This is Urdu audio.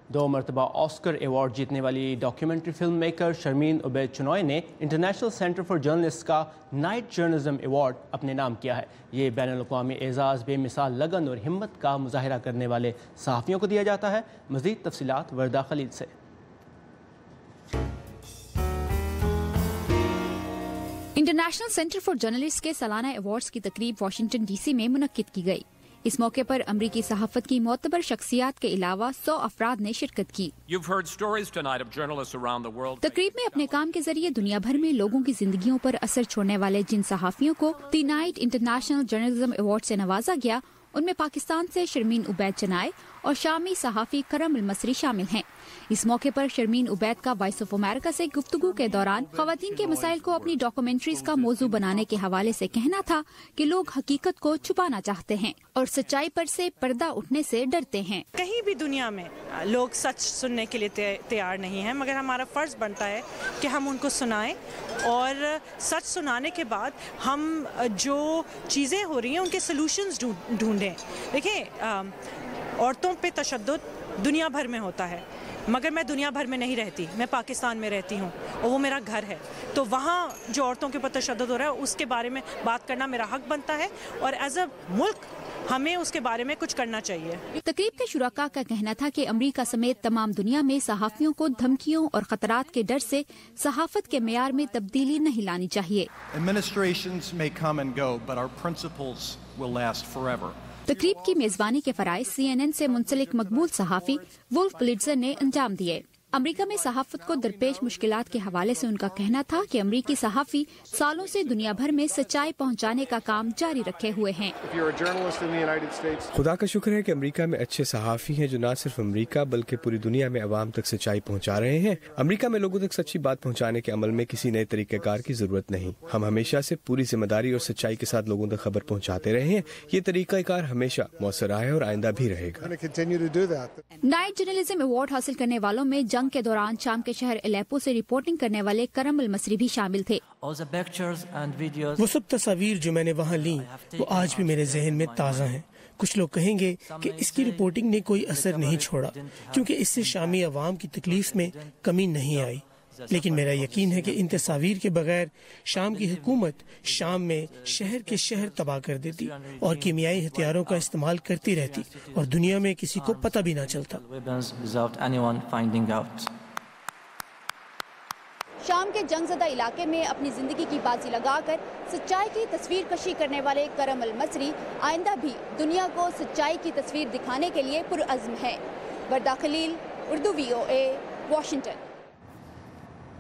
2 مرتبہ آسکر ایوارڈ جیتنے والی documentary film maker Sharmeen Obaid Chinoy نے انٹرنیشنل سینٹر فار جرنلسٹ کا نائٹ جرنلزم ایوارڈ اپنے نام کیا ہے۔ یہ بین الاقوامی اعزاز بے مثال لگن اور ہمت کا مظاہرہ کرنے والے صحافیوں کو دیا جاتا ہے۔ مزید تفصیلات وردہ خلیل سے۔ انٹرنیشنل سینٹر فار جرنلسٹ کے سالانہ ایوارڈز کی تقریب واشنگٹن ڈی سی میں منعقد کی گئی۔ اس موقع پر امریکی صحافت کی معتبر شخصیات کے علاوہ 100 افراد نے شرکت کی۔ تقریب میں اپنے کام کے ذریعے دنیا بھر میں لوگوں کی زندگیوں پر اثر چھوڑنے والے جن صحافیوں کو the night international journalism award سے نوازا گیا، ان میں پاکستان سے شرمین عبید چنائے اور شامی صحافی کرم المصری شامل ہیں۔ اس موقع پر شرمین عبید کا وائس آف امریکہ سے گفتگو کے دوران خواتین کے مسائل کو اپنی ڈاکومنٹریز کا موضوع بنانے کے حوالے سے کہنا تھا کہ لوگ حقیقت کو چھپانا چاہتے ہیں اور سچائی پر سے پردہ اٹھنے سے ڈرتے ہیں۔ کہیں بھی دنیا میں لوگ سچ سننے کے لیے تیار نہیں ہیں، مگر ہمارا فرض بنتا ہے کہ ہم ان کو سنائیں اور سچ سنانے کے بعد ہم جو چیزیں ہو رہی ہیں ان کے سلوشنز ڈھونڈیں۔ دیکھیں، عورتوں پہ تشدد دنیا بھر میں ہوتا ہے، مگر میں دنیا بھر میں نہیں رہتی، میں پاکستان میں رہتی ہوں اور وہ میرا گھر ہے، تو وہاں جو عورتوں کے اوپر تشدد ہو رہا ہے اس کے بارے میں بات کرنا میرا حق بنتا ہے اور ایز اے ملک ہمیں اس کے بارے میں کچھ کرنا چاہیے۔ تقریب کے شرکاء کا کہنا تھا کہ امریکہ سمیت تمام دنیا میں صحافیوں کو دھمکیوں اور خطرات کے ڈر سے صحافت کے معیار میں تبدیلی نہیں لانی چاہیے۔ تقریب کی میزبانی کے فرائض CNN سے منسلک مقبول صحافی وولف بلیٹزر نے انجام دیے۔ امریکہ میں صحافت کو درپیش مشکلات کے حوالے سے ان کا کہنا تھا کہ امریکی صحافی سالوں سے دنیا بھر میں سچائی پہنچانے کا کام جاری رکھے ہوئے ہیں۔ خدا کا شکر ہے کہ امریکہ میں اچھے صحافی ہیں جو نہ صرف امریکہ بلکہ پوری دنیا میں عوام تک سچائی پہنچا رہے ہیں۔ امریکہ میں لوگوں تک سچی بات پہنچانے کے عمل میں کسی نئے طریقہ کار کی ضرورت نہیں۔ ہم ہمیشہ سے پوری ذمہ داری اور سچائی کے ساتھ لوگوں تک خبر پہنچاتے رہے ہیں۔ یہ طریقہ کار ہمیشہ مؤثر رہا ہے اور آئندہ بھی رہے گا۔ نائٹ جرنلزم ایوارڈ حاصل کرنے والوں میں جنگ کے دوران شام کے شہر الیپو سے رپورٹنگ کرنے والے کرم المصری بھی شامل تھے۔ وہ سب تصاویر جو میں نے وہاں لیں وہ آج بھی میرے ذہن میں تازہ ہیں۔ کچھ لوگ کہیں گے کہ اس کی رپورٹنگ نے کوئی اثر نہیں چھوڑا کیونکہ اس سے شامی عوام کی تکلیف میں کمی نہیں آئی، لیکن میرا یقین ہے کہ ان تصاویر کے بغیر شام کی حکومت شام میں شہر کے شہر تباہ کر دیتی اور کیمیائی ہتھیاروں کا استعمال کرتی رہتی اور دنیا میں کسی کو پتہ بھی نہ چلتا۔ شام کے جنگ زدہ علاقے میں اپنی زندگی کی بازی لگا کر سچائی کی تصویر کشی کرنے والے کرم المصری آئندہ بھی دنیا کو سچائی کی تصویر دکھانے کے لیے پرعزم ہے۔ وردہ خلیل، اردو VOA، واشنگٹن۔